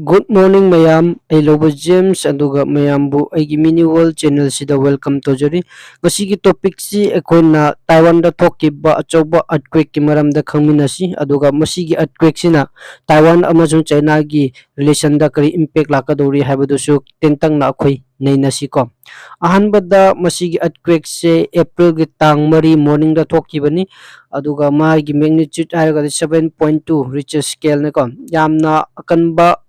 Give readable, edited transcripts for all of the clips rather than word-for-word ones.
Good morning mayam ay lobo James aduga mayambu aigi mini world channel sida welcome to jari ngasigi topic si ekhoina Taiwan da thokiba achoba earthquake ki maramda khangminasi aduga masigi earthquake sina Taiwan amazung China gi relation da kari impact lakadori haibadushu tentang na akhoi nainasi ko ahanbada masigi earthquake se April gi tang mari morning da thokibani aduga magi magnitude haiga 7.2 Richter scale ne ko yamna akanba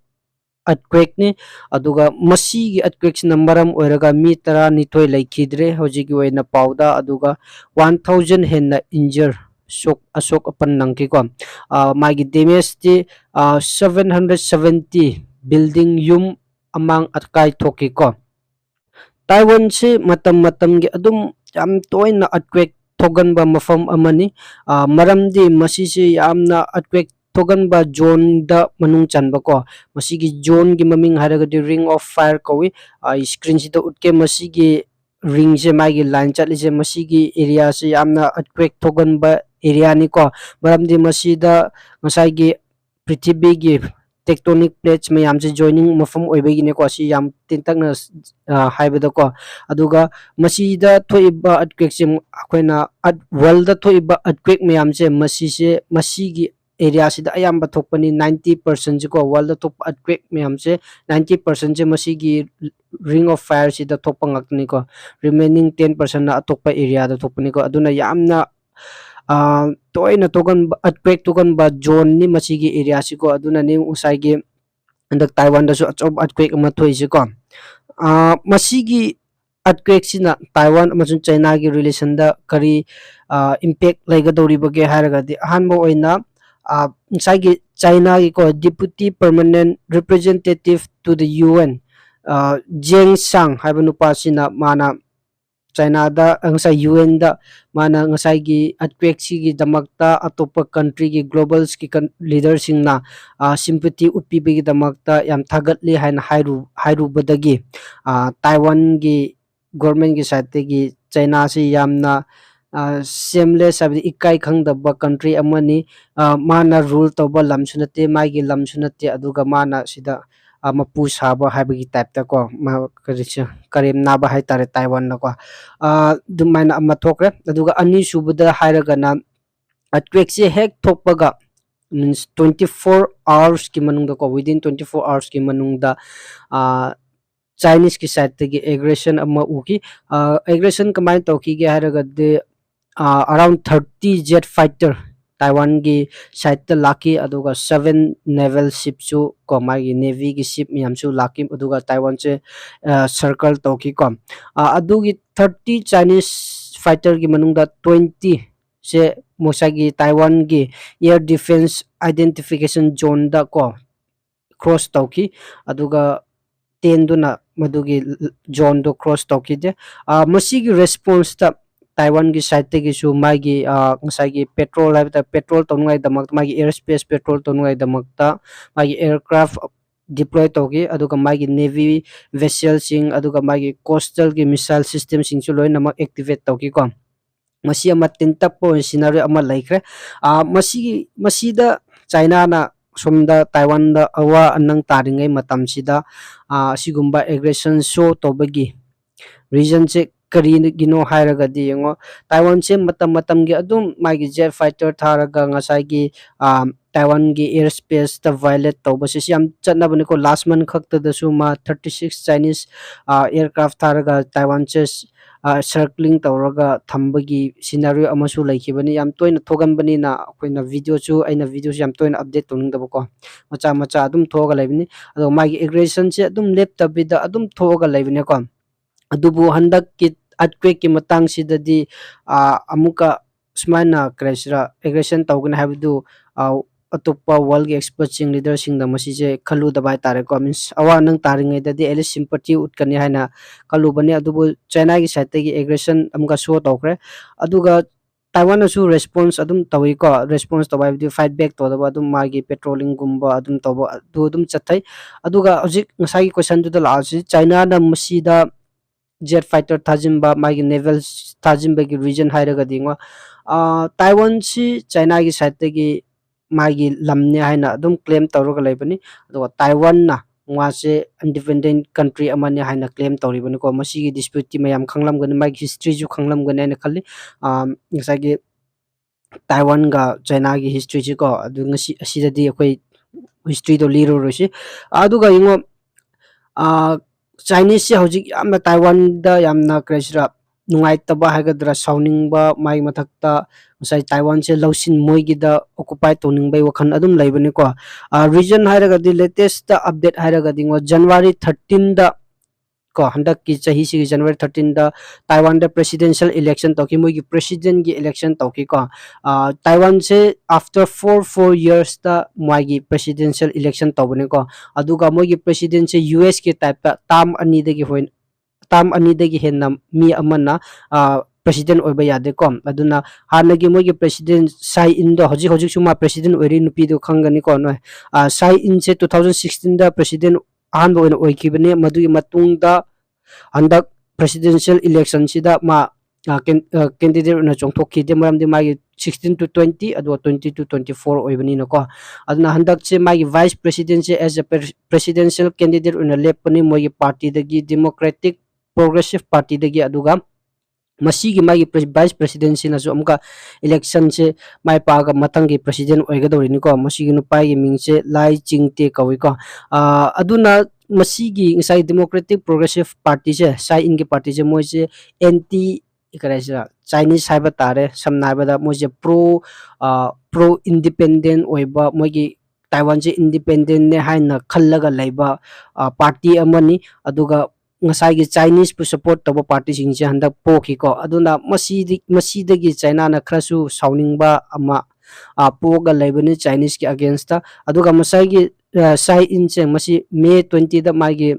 earthquake ni aduga masigi earthquake sina maram oiraga mi tara nithoi laikhidre hojigi oina pauda aduga 1000 henna injure asok apan nangki ko magi damage ti 770 building yum amang atkai thoki ko Taiwan se matam gi adum yam toina earthquake thoganba mafam amani maramdi masisi yamna earthquake thoganba zone da manung chanba ko masigi zone gi maming haragadi ring of fire kowi screen sida utke masigi ring se magi line chatli se masigi area se yamna earthquake thoganba area ni ko maramdi masida ngasai prithvi gi tectonic plates mayam se joining mafam oibegi ne ko si yam tintakna haibada ko aduga masida thoiba earthquake se akoina world da thoiba earthquake mayam se masigi area sida ayamba thokpani 90% ji ko world da thok earthquake mayam se 90% je masigi ring of fire sida thokpa ngakni ko remaining 10% na atokpa area da thokpani ko aduna yamna toina togan earthquake togan ba zone ni masigi area siko aduna ni usai gi andak Taiwan da su achob earthquake ama thoi siko masigi earthquake sina Taiwan amazon China gi relation da kari impact laigadori bage haragadi ahanbo oina insai gi China gi ko deputy permanent representative to the UN Jeng Sang haibanu pasina mana China da ngasai UN da mana ngasai gi earthquake gi damakta atopa country gi global ki leader singna sympathy utpibi gi damakta yam thagatli haina hairu badagi Taiwan gi government gi side gi China si yamna seamless abi ikai khangdaba country amani mana rule toba lamsunate magi lamsunate aduga mana sida mapu saba haibagi type ta ko ma karem naba hai tare Taiwan na ko dumaina ama thokre aduga ani subada hairaga na earthquake se hek thokpaga means 24 hours ki manungda ko within 24 hours ki manungda Chinese ki side gi aggression ama uki aggression kamai toki ge hairaga de around 30 jet fighter Taiwan gi side ta laki aduga 7 naval ship chu ko mai navy gi ship miyam chu laki aduga Taiwan che circle toki ko adugi 30 Chinese fighter gi manungda 20 se mosagi Taiwan gi air defense identification zone da ko cross toki aduga 10 duna madugi zone do cross toki de masigi response ta Taiwan gi side te gi su magi ngasai gi petrol habita petrol tongai damak magi airspace petrol tongai damakta magi aircraft deploy togi aduga magi navy vessel sing aduga magi coastal gi missile system sing chu loi namak activate togi ko masi ama tintak po scenario ama laikre masida China na somda Taiwan da awa anang taringai matam sida sigumba aggression show tobagi reason che kari gino hairaga di yango Taiwan se matam gi adum magi jet fighter tharaga ngasai gi Taiwan gi airspace ta violate toba se yam chatna bani ko last month khakta da su ma 36 Chinese aircraft tharaga Taiwan che circling tawraga thambagi scenario amasu laikibani yam toina thogan bani na koina video chu aina video yam toina update toning da ko macha adum thoga laibani ado magi aggression che adum laptop da adum thoga laibani ko adubu handak ki earthquake ki matang sidadi amuka smaina krasra aggression tawgna habdu atopa world gi expert sing leader sing da masije khalu da bai tare ko means awa nang taringai da di at sympathy utkani haina kalu bani adubu China gi side gi aggression amuka show tawkre aduga Taiwan su response adum tawi ko response tawi di fight back to da adum magi patrolling gumba adum tawa adum chathai aduga hojik ngasai question du da la China na masida jet fighter thajimba magi naval thajimba gi region hairaga dingo Taiwan si China gi side gi ꯃꯥꯒꯤ ꯂꯝꯅꯦ ꯍꯥꯏꯅ ꯑꯗꯨꯝ claim ꯇꯧꯔꯒ ꯂꯩꯕꯅꯤ ꯑꯗꯨꯒ ꯇꯥꯏꯋꯥꯟꯅ ꯃꯥꯁꯦ independent country ꯑꯃꯅꯤ ꯍꯥꯏꯅ claim ꯇꯧꯔꯤꯕꯅꯤꯀꯣ ꯃꯁꯤꯒꯤ ꯗꯤꯁꯄ꯭ꯌꯨꯠꯇꯤ ꯃꯌꯥꯝ ꯈꯪꯂꯝꯒꯅꯤ ꯃꯥꯒꯤ ꯍꯤꯁꯇ꯭ꯔꯤꯁꯨ ꯈꯪꯂꯝꯒꯅꯤ ꯍꯥꯏꯅ ꯈꯜꯂꯤ ꯉꯁꯥꯏꯒꯤ ꯇꯥꯏꯋꯥꯟꯒ ꯆꯩꯅꯥꯒꯤ ꯍꯤꯁꯇ꯭ꯔꯤꯁꯤꯀꯣ ꯑꯗꯨ ꯉꯁꯤ ꯑꯁꯤꯗꯗꯤ ꯑꯩꯈꯣꯏ ꯍꯤꯁꯇ꯭ꯔꯤꯗꯣ ꯂꯤꯔꯔꯣꯏꯁꯤ ꯑꯗꯨꯒ ꯌꯦꯡꯉꯣ ꯆꯥꯏꯅꯤꯁꯁꯦ ꯍꯧꯖꯤꯛ ꯌꯥꯝꯅ ꯇꯥꯏꯋꯥꯟꯗ ꯌꯥꯝꯅ ꯀꯔꯤꯁꯤꯔꯥ ꯅꯨꯡꯉꯥꯏꯇꯕ ꯍꯥꯏꯒꯗ꯭ꯔꯥ ꯁꯥꯎꯅꯤꯡꯕ ꯃꯥꯒꯤ ꯃꯊꯛꯇ ꯉꯁꯥꯏ ꯇꯥꯏꯋꯥꯟꯁꯦ ꯂꯧꯁꯤꯟ ꯃꯣꯏꯒꯤꯗ ꯑꯣꯀꯨꯄꯥꯏ ꯇꯧꯅꯤꯡꯕꯩ ꯋꯥꯈꯜ ꯑꯗꯨꯝ ꯂꯩꯕꯅꯤꯀꯣ ꯔꯤꯖꯟ ꯍꯥꯏꯔꯒꯗꯤ ꯂꯦꯇꯦꯁꯇ ꯑꯞꯗꯦꯠ ꯍꯥꯏꯔꯒꯗꯤ ꯖꯅꯋꯥꯔꯤ 13ꯗ ꯀꯣ ꯍꯟꯗꯛꯀꯤ ꯆꯍꯤꯁꯤꯒꯤ ꯖꯅꯋꯥꯔꯤ 13ꯗ ꯇꯥꯏꯋꯥꯟꯗ ꯄ꯭ꯔꯦꯁꯤꯗꯦꯟꯁꯤꯌꯦꯜ ꯏꯂꯦꯛꯁꯟ ꯇꯧꯈꯤ ꯃꯣꯏꯒꯤ ꯄ꯭ꯔꯦꯁꯤꯗꯦꯟꯒꯤ ꯏꯂꯦꯛꯁꯟ ꯇꯧꯈꯤꯀꯣ ꯇꯥꯏꯋꯥꯟꯁꯦ ꯑꯥꯐꯇꯔ ꯐꯣꯔ ꯌꯔꯁꯇ ꯃꯥꯒꯤ ꯄ꯭ꯔꯦꯁꯤꯗꯦꯟꯁꯤꯌꯦꯜ ꯏꯂꯦꯛꯁꯟ ꯇꯧꯕꯅꯤꯀꯣ ꯑꯗꯨꯒ ꯃꯣꯏꯒꯤ ꯄ꯭ꯔꯦꯁꯤꯗꯦꯟꯁꯦ ꯌꯨ ꯑꯦꯁꯀꯤ ꯇꯥꯏꯞꯇ ꯇꯥꯝ ꯑꯅꯤꯗꯒꯤ ꯍꯦꯟꯅ ꯃꯤ ꯑꯃꯅ ꯄ꯭ꯔꯦꯁꯤꯗꯦꯟ ꯑꯣꯏꯕ ꯌꯥꯗꯦꯀꯣ ꯑꯗꯨꯅ ꯍꯥꯟꯅꯒꯤ ꯃꯣꯏꯒꯤ ꯄ꯭ꯔꯦꯁꯤꯗꯦꯟ ꯁꯥꯏ ꯏꯟꯗꯣ ꯍꯧꯖꯤꯛ ꯍꯧꯖꯤꯛꯁꯨ ꯃꯥ ꯄ꯭ꯔꯦꯁꯤꯗꯦꯟ ꯑꯣꯏꯔꯤ ꯅꯨꯄꯤꯗꯣ ꯈꯪꯒꯅꯤꯀꯣ ꯅꯣꯏ ꯁꯥꯏ ꯏꯟꯁꯦ 2016ꯗ ꯄ꯭ꯔꯦꯁꯤꯗꯦꯟ ꯑꯍꯥꯟꯕ ꯑꯣꯏꯅ ꯑꯣꯏꯈꯤꯕꯅꯤ ꯃꯗꯨꯒꯤ ꯃꯇꯨꯡꯗ ꯍꯟꯗꯛ ꯄ꯭ꯔꯦꯁꯤꯗꯦꯟꯁꯤꯌꯦꯜ ꯏꯂꯦꯛꯁꯟꯁꯤꯗ ꯃꯥ ꯀꯦꯟꯗꯤꯗꯦꯠ ꯑꯣꯏꯅ ꯆꯣꯡꯊꯣꯛꯈꯤꯗꯦ ꯃꯔꯝꯗꯤ ꯃꯥꯒꯤ 16 to 20 ꯑꯗꯨꯒ 20 to 24 ꯑꯣꯏꯕꯅꯤꯅꯀꯣ ꯑꯗꯨꯅ ꯍꯟꯗꯛꯁꯦ ꯃꯥꯒꯤ ꯚꯥꯏꯁ ꯄ꯭ꯔꯦꯁꯤꯗꯦꯟꯁꯦ ꯑꯦज ꯑ ꯄ꯭ꯔꯦꯁꯤꯗꯦꯟꯁꯤꯌꯦꯜ ꯀꯦꯟꯗꯤꯗꯦꯠ ꯑꯣꯏꯅ ꯂꯦꯞꯄꯅꯤ ꯃꯣꯏꯒꯤ ꯄꯥꯔꯇꯤꯗꯒꯤ ꯗꯦꯃꯣꯀ꯭ꯔꯦꯇꯤꯛ ꯄ꯭ꯔꯣꯒ꯭ꯔꯦꯁꯤቭ ꯄꯥꯔꯇꯤꯗꯒꯤ ꯑꯗꯨꯒ ꯃꯁꯤꯒꯤ ꯃꯥꯒꯤ ꯚꯥꯏꯁ ꯄ꯭ꯔꯦꯁꯤꯗꯦꯟꯁꯤꯅꯁꯨ ꯑꯃꯨꯛꯀ ꯏꯂꯦꯛꯁꯟꯁꯦ ꯃꯥꯏ ꯄꯥꯛꯑꯒ ꯃꯊꯪꯒꯤ ꯄ꯭ꯔꯦꯁꯤꯗꯦꯟ ꯑꯣꯏꯒꯗꯧꯔꯤꯅꯤꯀꯣ ꯃꯁꯤꯒꯤ ꯅꯨꯄꯥꯒꯤ ꯃꯤꯡꯁꯦ ꯂꯥꯏ ꯆꯤꯡꯇꯦ ꯀꯧꯏꯀꯣ ꯑꯗꯨꯅ ꯃꯁꯤꯒꯤ ꯉꯁꯥꯏ ꯗꯦꯃꯣꯀ꯭ꯔꯦꯇꯤꯛ ꯄ꯭ꯔꯣꯒ꯭ꯔꯦꯁꯤቭ ꯄꯥꯔꯇꯤꯁꯦ ꯁꯥꯏ ꯏꯟꯒꯤ ꯄꯥꯔꯇꯤꯁꯦ ꯃꯣꯏꯁꯦ ꯑꯦꯟꯇꯤ ꯀꯔꯤ ꯍꯥꯏꯁꯤꯔꯥ ꯆꯥꯏꯅꯤꯁ ꯍꯥꯏꯕ ꯇꯥꯔꯦ ꯁꯝꯅ ꯍꯥꯏꯕꯗ ꯃꯣꯏꯁꯦ ꯄ꯭ꯔꯣ ꯏꯟꯗꯤꯄꯦꯟꯗꯦꯟ ꯑꯣꯏꯕ ꯃꯣꯏꯒꯤ ꯇꯥꯏꯋꯥꯟꯁꯦ ꯏꯟꯗꯤꯄꯦꯟꯗꯦꯟꯅꯦ ꯍꯥꯏꯅ ꯈꯜꯂꯒ ꯂꯩꯕ ꯄꯥꯔꯇꯤ ꯑꯃꯅꯤ ꯑꯗꯨꯒ ꯉꯁꯥꯏꯒꯤ ꯆꯥꯏꯅꯤꯁꯄꯨ ꯁꯞꯄꯣꯔꯠ ꯇꯧꯕ ꯄꯥꯔꯇꯤꯁꯤꯡꯁꯦ ꯍꯟꯗꯛ ꯄꯣꯛꯈꯤꯀꯣ ꯑꯗꯨꯅ ꯃꯁꯤꯗꯒꯤ ꯆꯩꯅꯥꯅ ꯈꯔꯁꯨ ꯁꯥꯎꯅꯤꯡꯕ ꯑꯃ ꯄꯣꯛꯑꯒ ꯂꯩꯕꯅꯤ ꯆꯥꯏꯅꯤꯁꯀꯤ ꯑꯒꯦꯟꯁꯇ ꯑꯗꯨꯒ ꯉꯁꯥꯏꯒꯤ ꯁꯥꯏ ꯏꯟꯁꯦ ꯃꯁꯤ ꯃꯦ 20ꯗ ꯃꯥꯒꯤ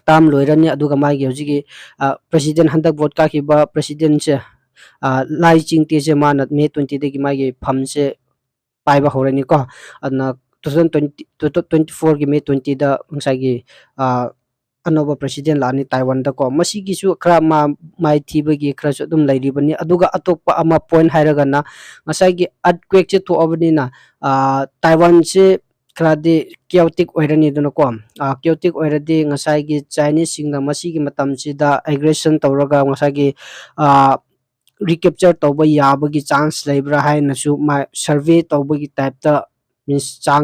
ꯇꯥꯝ ꯂꯣꯏꯔꯅꯤ ꯑꯗꯨꯒ ꯃꯥꯒꯤ ꯍꯧꯖꯤꯛꯀꯤ ꯄ꯭ꯔꯦꯁꯤꯗꯦꯟ ꯍꯟꯗꯛ ꯚꯣꯠ ꯀꯥꯈꯤꯕ ꯄ꯭ꯔꯦꯁꯤꯗꯦꯟꯁꯦ ꯂꯥꯏ ꯆꯤꯡꯇꯦꯁꯦ ꯃꯥꯅ ꯃꯦ 20ꯗꯒꯤ ꯃꯥꯒꯤ ꯐꯝꯁꯦ ꯄꯥꯏꯕ ꯍꯧꯔꯅꯤꯀꯣ ꯑꯗꯨꯅ 2024ꯒꯤ ꯃꯦ 20ꯗ ꯉꯁꯥꯏꯒꯤ ꯑꯅꯧꯕ ꯄ꯭ꯔꯦꯁꯤꯗꯦꯟ ꯂꯥꯛꯑꯅꯤ ꯇꯥꯏꯋꯥꯟꯗꯀꯣ ꯃꯁꯤꯒꯤꯁꯨ ꯈꯔ ꯃꯥꯏꯊꯤꯕꯒꯤ ꯈꯔꯁꯨ ꯑꯗꯨꯝ ꯂꯩꯔꯤꯕꯅꯤ ꯑꯗꯨꯒ ꯑꯇꯣꯞꯄ ꯑꯃ ꯄꯣꯏꯟ ꯍꯥꯏꯔꯒꯅ ꯉꯁꯥꯏꯒꯤ ꯑꯔꯠꯀ꯭ꯋꯦꯛꯁꯦ ꯊꯣꯛꯑꯕꯅꯤꯅ ꯇꯥꯏꯋꯥꯟꯁꯦ ꯈꯔꯗꯤ ꯀꯤꯌꯣꯇꯤꯛ ꯑꯣꯏꯔꯅꯤꯗꯅꯀꯣ ꯀꯤꯌꯣꯇꯤꯛ ꯑꯣꯏꯔꯗꯤ ꯉꯁꯥꯏꯒꯤ ꯆꯥꯏꯅꯤꯁꯁꯤꯡꯅ ꯃꯁꯤꯒꯤ ꯃꯇꯝꯁꯤꯗ ꯑꯦꯒ꯭ꯔꯦꯁꯟ ꯇꯧꯔꯒ ꯉꯁꯥꯏꯒꯤ ꯔꯤꯀꯦꯞꯆꯔ ꯇꯧꯕ ꯌꯥꯕꯒꯤ ꯆꯥꯟꯁ ꯂꯩꯕ꯭ꯔꯥ ꯍꯥꯏꯅꯁꯨ ꯁꯔꯚꯦ ꯇꯧꯕꯒꯤ ꯇꯥꯏꯞꯇ ꯃꯤꯟꯁ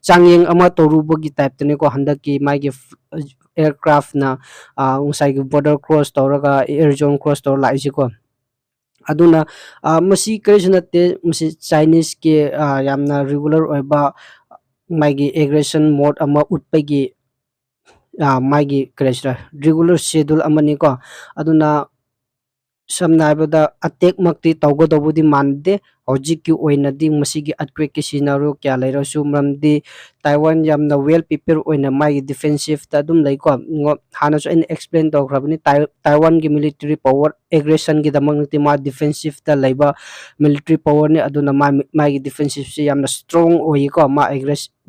ꯆꯥꯡꯌꯦꯡ ꯑꯃ ꯇꯧꯔꯨꯕꯒꯤ ꯇꯥꯏꯞꯇꯅꯤꯀꯣ ꯍꯟꯗꯛꯀꯤ ꯃꯥꯒꯤ ꯑꯦꯌꯔꯀ꯭ꯔꯥꯐꯅ ꯉꯁꯥꯏꯒꯤ ꯕꯣर्डर ꯀ꯭ꯔꯣꯁ ꯇꯧꯔꯒ ꯑꯦꯌꯔ ꯖꯣꯟ ꯀ꯭ꯔꯣꯁ ꯇꯧꯔ ꯂꯥꯛꯏꯁꯤꯀꯣ ꯑꯗꯨꯅ ꯃꯁꯤ ꯀꯔꯤꯁꯨ ꯅꯠꯇꯦ ꯃꯁꯤ ꯆꯥꯏꯅꯤꯁꯀꯤ ꯌꯥꯝꯅ ꯔꯤꯒꯨꯂꯔ ꯑꯣꯏꯕ ꯃꯥꯒꯤ ꯑꯦꯒ꯭ꯔꯦꯁꯟ ꯃꯣꯠ ꯑꯃ ꯎꯠꯄꯒꯤ ꯃꯥꯒꯤ ꯀꯔꯤꯁꯤꯔꯥ ꯔꯤꯒꯨꯂꯔ ꯁꯦꯗꯨꯜ ꯑꯃꯅꯤꯀꯣ ꯑꯗꯨꯅ ꯁꯝꯅ ꯍꯥꯏꯔꯕꯗ ꯑꯇꯦꯛꯃꯛꯇꯤ ꯇꯧꯒꯗꯧꯕꯗꯤ ꯃꯥꯟꯗꯦ ꯍꯧꯖꯤꯛꯀꯤ ꯑꯣꯏꯅꯗꯤ ꯃꯁꯤꯒꯤ ꯑꯔꯠꯀ꯭ꯋꯦꯛꯀꯤ ꯁꯤꯅꯥꯔꯤꯑꯣ ꯀꯌꯥ ꯂꯩꯔꯁꯨ ꯃꯔꯝꯗꯤ ꯇꯥꯏꯋꯥꯟ ꯌꯥꯝꯅ ꯋꯦꯜ ꯄ꯭ꯔꯤꯄꯦꯌꯔ ꯑꯣꯏꯅ ꯃꯥꯒꯤ ꯗꯤꯐꯦꯟꯁꯤꯞꯇ ꯑꯗꯨꯝ ꯂꯩꯀꯣ ꯍꯥꯟꯅꯁꯨ ꯑꯩꯅ ꯑꯦꯛꯁꯄ꯭ꯂꯦꯟ ꯇꯧꯈ꯭ꯔꯕꯅꯤ ꯇꯥꯏꯋꯥꯟꯒꯤ ꯃꯤꯂꯤꯇꯔꯤ ꯄꯋꯥꯔ ꯑꯦꯒ꯭ꯔꯦꯁꯟꯒꯤꯗꯃꯛꯇꯤ ꯃꯥ ꯗꯤꯐꯦꯟꯁꯤꯞꯇ ꯂꯩꯕ ꯃꯤꯂꯤꯇꯔꯤ ꯄꯋꯥꯔꯅꯤ ꯑꯗꯨꯅ ꯃꯥꯒꯤ ꯗꯤꯐꯦꯟꯁꯤꯞꯁꯤ ꯌꯥꯝꯅ ꯁ꯭ꯇ꯭ꯔꯣꯡ ꯑꯣꯏꯀꯣ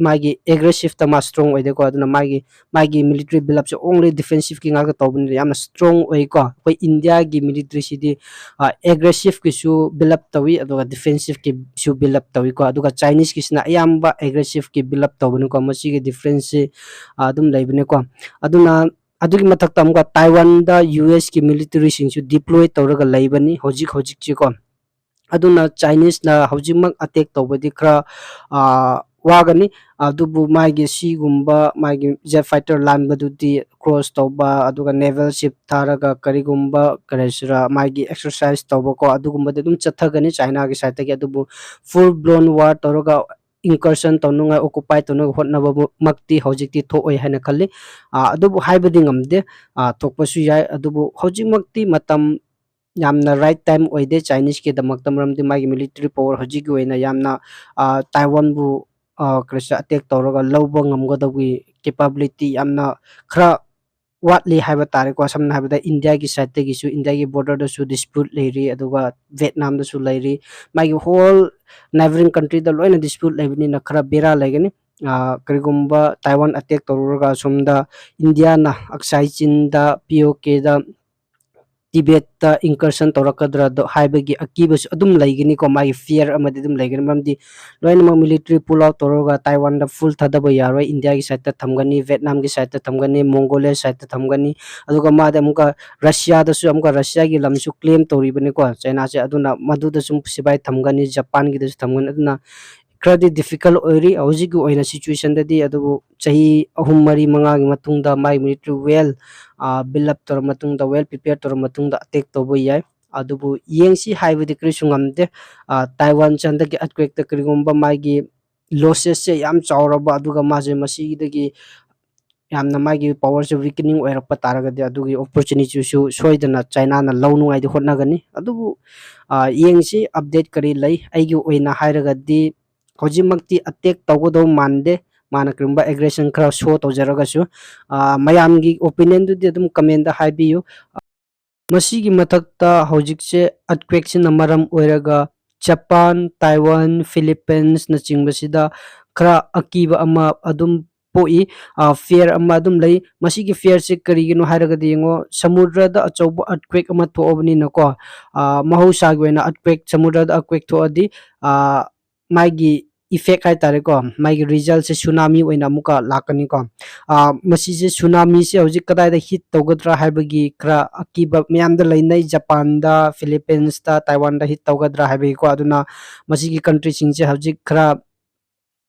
ꯃꯥꯒꯤ ꯑꯦꯒ꯭ꯔꯦꯁꯤꯞꯇ ꯃꯥ ꯁ꯭ꯇ꯭ꯔꯣꯡ ꯑꯣꯏꯗꯦꯀꯣ ꯑꯗꯨꯅ ꯃꯥꯒꯤ ꯃꯤꯂꯤꯇꯔꯤ ꯕꯤꯜꯑꯞꯁꯦ ꯑꯣꯟꯂꯤ ꯗꯤꯐꯦꯟꯁꯤꯞꯀꯤ ꯉꯥꯛꯇ ꯇꯧꯕꯅꯤꯅ ꯌꯥꯝꯅ ꯁ꯭ꯇ꯭ꯔꯣꯡ ꯑꯣꯏꯀꯣ ꯑꯩꯈꯣꯏ ꯏꯟꯗꯤꯌꯥꯒꯤ ꯃꯤꯂꯤꯇꯔꯤꯁꯤꯗꯤ ꯑꯦꯒ꯭ꯔꯦꯁꯤꯞꯀꯤꯁꯨ ꯕꯤꯜꯑꯞ ꯇꯧꯏ ꯑꯗꯨꯒ ꯗꯤꯐꯦꯟꯁꯤꯞꯀꯤꯁꯨ ꯕꯤꯜꯑꯞ ꯇꯧꯏꯀꯣ ꯑꯗꯨꯒ ꯆꯥꯏꯅꯤꯁꯀꯤꯁꯤꯅ ꯑꯌꯥꯝꯕ ꯑꯦꯒ꯭ꯔꯦꯁꯤꯞꯀꯤ ꯕꯤꯜꯑꯞ ꯇꯧꯕꯅꯤꯀꯣ ꯃꯁꯤꯒꯤ ꯗꯤꯐ꯭ꯔꯦꯟꯁꯁꯤ ꯑꯗꯨꯝ ꯂꯩꯕꯅꯤꯀꯣ ꯑꯗꯨꯅ ꯑꯗꯨꯒꯤ ꯃꯊꯛꯇ ꯑꯃꯨꯛꯀ ꯇꯥꯏꯋꯥꯟꯗ ꯌꯨ ꯑꯦꯁꯀꯤ ꯃꯤꯂꯤꯇꯔꯤꯁꯤꯡꯁꯨ ꯗꯤꯄ꯭ꯂꯣꯏ ꯇꯧꯔꯒ ꯂꯩꯕꯅꯤ ꯍꯧꯖꯤꯛꯁꯤꯀꯣ ꯑꯗꯨꯅ ꯆꯥꯏꯅꯤꯁꯅ ꯍꯧꯖꯤꯛꯃꯛ ꯑꯇꯦꯛ ꯇꯧꯕꯗꯤ ꯈꯔ ꯋꯥꯒꯅꯤ ꯑꯗꯨꯕꯨ ꯃꯥꯒꯤ ꯁꯤꯒꯨꯝꯕ ꯃꯥꯒꯤ ꯖꯦꯠ ꯐꯥꯏꯇꯔ ꯂꯥꯟꯕꯗꯨꯗꯤ ꯀ꯭ꯔꯣꯁ ꯇꯧꯕ ꯑꯗꯨꯒ ꯅꯦꯚꯦꯜ ꯁꯤꯞ ꯊꯥꯔꯒ ꯀꯔꯤꯒꯨꯝꯕ ꯀꯔꯤꯁꯤꯔꯥ ꯃꯥꯒꯤ ꯑꯦꯛꯁꯔꯁꯥꯏꯁ ꯇꯧꯕꯀꯣ ꯑꯗꯨꯒꯨꯝꯕꯗꯤ ꯑꯗꯨꯝ ꯆꯠꯊꯒꯅꯤ ꯆꯥꯏꯅꯥꯒꯤ ꯁꯥꯏꯠꯇꯒꯤ ꯑꯗꯨꯕꯨ ꯐꯨꯜ ꯕ꯭ꯂꯣꯟ ꯋꯥꯔ ꯇꯧꯔꯒ ꯏꯟꯀꯔꯁꯟ ꯇꯧꯅꯉꯥꯏ ꯑꯣꯀꯨꯄꯥꯏ ꯇꯧꯅꯉꯥꯏ ꯍꯣꯠꯅꯕꯃꯛꯇꯤ ꯍꯧꯖꯤꯛꯇꯤ ꯊꯣꯛꯑꯣꯏ ꯍꯥꯏꯅ ꯈꯜꯂꯤ ꯑꯗꯨꯕꯨ ꯍꯥꯏꯕꯗꯤ ꯉꯝꯗꯦ ꯊꯣꯛꯄꯁꯨ ꯌꯥꯏ ꯑꯗꯨꯕꯨ ꯍꯧꯖꯤꯛꯃꯛꯇꯤ ꯃꯇꯝ ꯌꯥꯝꯅ ꯔꯥꯏꯠ ꯇꯥꯏꯝ ꯑꯣꯏꯗꯦ ꯆꯥꯏꯅꯤꯁꯀꯤꯗꯃꯛꯇ ꯃꯔꯝꯗꯤ ꯃꯥꯒꯤ ꯃꯤꯂꯤꯇꯔꯤ ꯄꯋꯥꯔ ꯍꯧꯖꯤꯛꯀꯤ ꯑꯣꯏꯅ ꯌꯥꯝꯅ ꯇꯥꯏꯋꯥꯟꯕꯨ ꯀꯔꯤꯁꯨ ꯑꯇꯦꯛ ꯇꯧꯔꯒ ꯂꯧꯕ ꯉꯝꯒꯗꯕꯒꯤ ꯀꯦꯄꯥꯕꯤꯂꯤꯇꯤ ꯌꯥꯝꯅ ꯈꯔ ꯋꯥꯠꯂꯤ ꯍꯥꯏꯕ ꯇꯥꯔꯦꯀꯣ ꯁꯝꯅ ꯍꯥꯏꯔꯕꯗ ꯏꯟꯗꯤꯌꯥꯒꯤ ꯁꯥꯏꯠꯇꯒꯤꯁꯨ ꯏꯟꯗꯤꯌꯥꯒꯤ ꯕꯣर्डꯔꯗꯁꯨ ꯗꯤꯁꯄ꯭ꯌꯨꯠ ꯂꯩꯔꯤ ꯑꯗꯨꯒ ꯚꯤꯌꯦꯠꯅꯥꯝꯗꯁꯨ ꯂꯩꯔꯤ ꯃꯥꯒꯤ ꯍꯣꯜ ꯅꯥꯏꯕꯔꯤꯡ ꯀꯟꯇ꯭ꯔꯤꯗ ꯂꯣꯏꯅ ꯗꯤꯁꯄ꯭ꯌꯨꯠ ꯂꯩꯕꯅꯤꯅ ꯈꯔ ꯕꯦꯔꯥ ꯂꯩꯒꯅꯤ ꯀꯔꯤꯒꯨꯝꯕ ꯇꯥꯏꯋꯥꯟ ꯑꯇꯦꯛ ꯇꯧꯔꯨꯔꯒ ꯑꯁꯣꯝꯗ ꯏꯟꯗꯤꯌꯥꯅ ꯑꯛꯁꯥꯏ ꯆꯤꯟꯗ ꯄꯤ ꯑꯣ ꯀꯦꯗ ꯇꯤꯕꯦꯠꯇ incursion ꯇꯧꯔꯛꯀꯗ꯭ꯔꯥ ꯍꯥꯏꯕꯒꯤ ꯑꯀꯤꯕꯁꯨ ꯑꯗꯨꯝ ꯂꯩꯒꯅꯤ ꯀꯣ ꯃꯥꯒꯤ ꯐꯤꯌꯔ ꯑꯃꯗꯤ ꯑꯗꯨꯝ ꯂꯩꯒꯅꯤ ꯃꯔꯝꯗꯤ ꯂꯣꯏꯅꯃꯛ military pull out ꯇꯧꯔꯒ ꯇꯥꯏꯋꯥꯟꯗ ꯐꯨꯜ ꯊꯥꯗꯕ ꯌꯥꯔꯣꯏ ꯏꯟꯗꯤꯌꯥꯒꯤ ꯁꯥꯏꯗꯇ ꯊꯝꯒꯅꯤ ꯚꯤꯌꯦꯠꯅꯥꯝꯒꯤ ꯁꯥꯏꯗꯇ ꯊꯝꯒꯅꯤ ꯃꯣꯡꯒꯣꯂꯤꯌꯥ ꯁꯥꯏꯗꯇ ꯊꯝꯒꯅꯤ ꯑꯗꯨꯒ ꯃꯥꯗꯤ ꯑꯃꯨꯛꯀ ꯔꯁꯤꯌꯥꯗꯁꯨ ꯑꯃꯨꯛꯀ ꯔꯁꯤꯌꯥꯒꯤ ꯂꯝꯁꯨ claim ꯇꯧꯔꯤꯕꯅꯤꯀꯣ ꯆꯩꯅꯥꯁꯦ ꯑꯗꯨꯅ ꯃꯗꯨꯗꯁꯨ ꯁꯤꯕꯥꯏ ꯊꯝꯒꯅꯤ ꯖꯄꯥꯟꯒꯤꯗꯁꯨ ꯊꯝꯒꯅꯤ ꯑꯗꯨꯅ ꯈꯔꯗꯤ difficult ꯑꯣꯏꯔꯤ ꯍꯧꯖꯤꯛꯀꯤ ꯑꯣꯏꯅ ꯁꯤꯆꯨꯋꯦꯁꯟꯗꯗꯤ ꯑꯗꯨꯕꯨ ꯆꯍꯤ 3-4-5ꯒꯤ ꯃꯇꯨꯡꯗ ꯃꯥꯒꯤ military well build up ꯇꯧꯔ ꯃꯇꯨꯡꯗ well prepare ꯇꯧꯔ ꯃꯇꯨꯡꯗ attack ꯇꯧꯕ ꯌꯥꯏ ꯑꯗꯨꯕꯨ ꯌꯦꯡꯁꯤ ꯍꯥꯏꯕꯗꯤ ꯀꯔꯤꯁꯨ ꯉꯝꯗꯦ ꯇꯥꯏꯋꯥꯟ ꯍꯟꯗꯛꯀꯤ earthquake ꯀꯔꯤꯒꯨꯝꯕ ꯃꯥꯒꯤ ꯂꯣꯁꯦꯁꯁꯦ ꯌꯥꯝ ꯆꯥꯎꯔꯕ ꯑꯗꯨꯒ ꯃꯥꯁꯦ ꯃꯁꯤꯗꯒꯤ ꯌꯥꯝꯅ ꯃꯥꯒꯤ ꯄꯋꯥꯔꯁꯦ weakening ꯑꯣꯏꯔꯛꯄ ꯇꯥꯔꯒꯗꯤ ꯑꯗꯨꯒꯤ opportunityꯁꯨ ꯁꯣꯏꯗꯅ ꯆꯥꯏꯅꯥꯅ ꯂꯧꯅꯉꯥꯏꯗꯤ ꯍꯣꯠꯅꯒꯅꯤ ꯑꯗꯨꯕꯨ ꯌꯦꯡꯁꯤ update ꯀꯔꯤ ꯂꯩ ꯑꯩꯒꯤ ꯑꯣꯏꯅ ꯍꯥꯏꯔꯒꯗꯤ ꯍꯧꯖꯤꯛꯃꯛꯇꯤ attack ꯇꯧꯒꯗꯧ ꯃꯥꯟꯗꯦ ꯃꯥꯅ ꯀꯔꯤꯒꯨꯝꯕ aggression ꯈꯔ show ꯇꯧꯖꯔꯒꯁꯨ ꯃꯌꯥꯝꯒꯤ opinionꯗꯨꯗꯤ ꯑꯗꯨꯝ ꯀꯃꯦꯟꯗ ꯍꯥꯏꯕꯤꯌꯨ ꯃꯁꯤꯒꯤ ꯃꯊꯛꯇ ꯍꯧꯖꯤꯛꯁꯦ earthquakeꯁꯤꯅ ꯃꯔꯝ ꯑꯣꯏꯔꯒ ꯖꯄꯥꯟ ꯇꯥꯏꯋꯥꯟ ꯐꯤꯂꯤꯄꯤꯟꯁꯅꯆꯤꯡꯕꯁꯤꯗ ꯈꯔ ꯑꯀꯤꯕ ꯑꯃ ꯑꯗꯨꯝ ꯄꯣꯛꯏ ꯐꯤꯌꯔ ꯑꯃ ꯑꯗꯨꯝ ꯂꯩ ꯃꯁꯤꯒꯤ ꯐꯤꯌꯔꯁꯤ ꯀꯔꯤꯒꯤꯅꯣ ꯍꯥꯏꯔꯒꯗꯤ ꯌꯦꯡꯉꯣ ꯁꯃꯨꯗ꯭ꯔꯗ ꯑꯆꯧꯕ earthquake ꯑꯃ ꯊꯣꯛꯑꯕꯅꯤꯅꯀꯣ ꯃꯍꯧꯁꯥꯒꯤ ꯑꯣꯏꯅ earthquake ꯁꯃꯨꯗ꯭ꯔꯗ earthquake ꯊꯣꯛꯑꯗꯤ ꯃꯥꯒꯤ ꯏꯐꯦꯛ ꯍꯥꯏꯇꯥꯔꯦꯀꯣ ꯃꯥꯒꯤ ꯔꯤꯖꯜꯠꯁꯦ ꯁꯨꯅꯥꯃꯤ ꯑꯣꯏꯅ ꯑꯃꯨꯛꯀ ꯂꯥꯛꯀꯅꯤꯀꯣ ꯃꯁꯤꯁꯦ ꯁꯨꯅꯥꯃꯤꯁꯦ ꯍꯧꯖꯤꯛ ꯀꯗꯥꯏꯗ ꯍꯤꯠ ꯇꯧꯒꯗ꯭ꯔꯥ ꯍꯥꯏꯕꯒꯤ ꯈꯔ ꯑꯀꯤꯕ ꯃꯌꯥꯝꯗ ꯂꯩꯅꯩ ꯖꯄꯥꯟꯗ ꯐꯤꯂꯤꯄꯤꯟꯁꯇ ꯇꯥꯏꯋꯥꯟꯗ ꯍꯤꯠ ꯇꯧꯒꯗ꯭ꯔꯥ ꯍꯥꯏꯕꯒꯤꯀꯣ ꯑꯗꯨꯅ ꯃꯁꯤꯒꯤ ꯀꯟꯇ꯭ꯔꯤꯁꯤꯡꯁꯦ ꯍꯧꯖꯤꯛ ꯈꯔ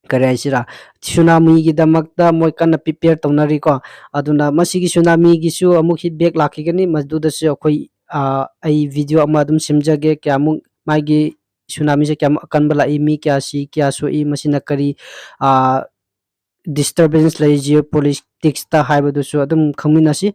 ꯀꯔꯤ ꯍꯥꯏꯁꯤꯔꯥ ꯁꯨꯅꯥꯃꯤꯒꯤꯗꯃꯛꯇ ꯃꯣꯏ ꯀꯟꯅ ꯄ꯭ꯔꯤꯄꯦꯌꯔ ꯇꯧꯅꯔꯤꯀꯣ ꯑꯗꯨꯅ ꯃꯁꯤꯒꯤ ꯁꯨꯅꯥꯃꯤꯒꯤꯁꯨ ꯑꯃꯨꯛ ꯍꯤꯠꯕꯦꯛ ꯂꯥꯛꯈꯤꯒꯅꯤ ꯃꯗꯨꯗꯁꯨ ꯑꯩꯈꯣꯏ ꯑꯩ ꯚꯤꯗꯤꯑꯣ ꯑꯃ ꯑꯗꯨꯝ ꯁꯦꯝꯖꯒꯦ ꯀꯌꯥꯃꯨꯛ ꯃꯥꯒꯤ ꯁꯨꯅꯥꯃꯤꯁꯦ ꯀꯌꯥꯃꯨꯛ ꯑꯀꯟꯕ ꯂꯥꯛꯏ ꯃꯤ ꯀꯌꯥ ꯁꯤ ꯀꯌꯥ ꯁꯣꯛꯏ ꯃꯁꯤꯅ ꯀꯔꯤ disturbance ꯂꯩ geopoliticsꯇ ꯍꯥꯏꯕꯗꯨꯁꯨ ꯑꯗꯨꯝ ꯈꯪꯃꯤꯟꯅꯁꯤ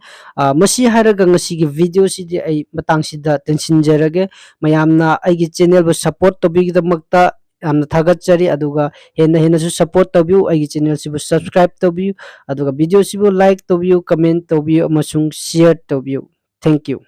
ꯃꯁꯤ ꯍꯥꯏꯔꯒ ꯉꯁꯤꯒꯤ ꯚꯤꯗꯤꯑꯣꯁꯤꯗꯤ ꯑꯩ ꯃꯇꯥꯡꯁꯤꯗ ꯇꯦꯟꯁꯤꯟꯖꯔꯒꯦ ꯃꯌꯥꯝꯅ ꯑꯩꯒꯤ ꯆꯦꯅꯦꯜꯕꯨ ꯁꯞꯄꯣꯔꯠ ꯇꯧꯕꯤꯒꯤꯗꯃꯛꯇ ꯌꯥꯝꯅ ꯊꯥꯒꯠꯆꯔꯤ ꯑꯗꯨꯒ ꯍꯦꯟꯅ ꯍꯦꯟꯅꯁꯨ ꯁꯞꯄꯣꯔꯠ ꯇꯧꯕꯤꯌꯨ ꯑꯩꯒꯤ ꯆꯦꯅꯦꯜꯁꯤꯕꯨ ꯁꯕꯁꯀ꯭ꯔꯥꯏꯕ ꯇꯧꯕꯤꯌꯨ ꯑꯗꯨꯒ ꯚꯤꯗꯤꯑꯣꯁꯤꯕꯨ ꯂꯥꯏꯛ ꯇꯧꯕꯤꯌꯨ ꯀꯃꯦꯟ ꯇꯧꯕꯤꯌꯨ ꯑꯃꯁꯨꯡ ꯁꯤꯌꯔ ꯇꯧꯕꯤꯌꯨ ꯊꯦꯡꯛ ꯌꯨ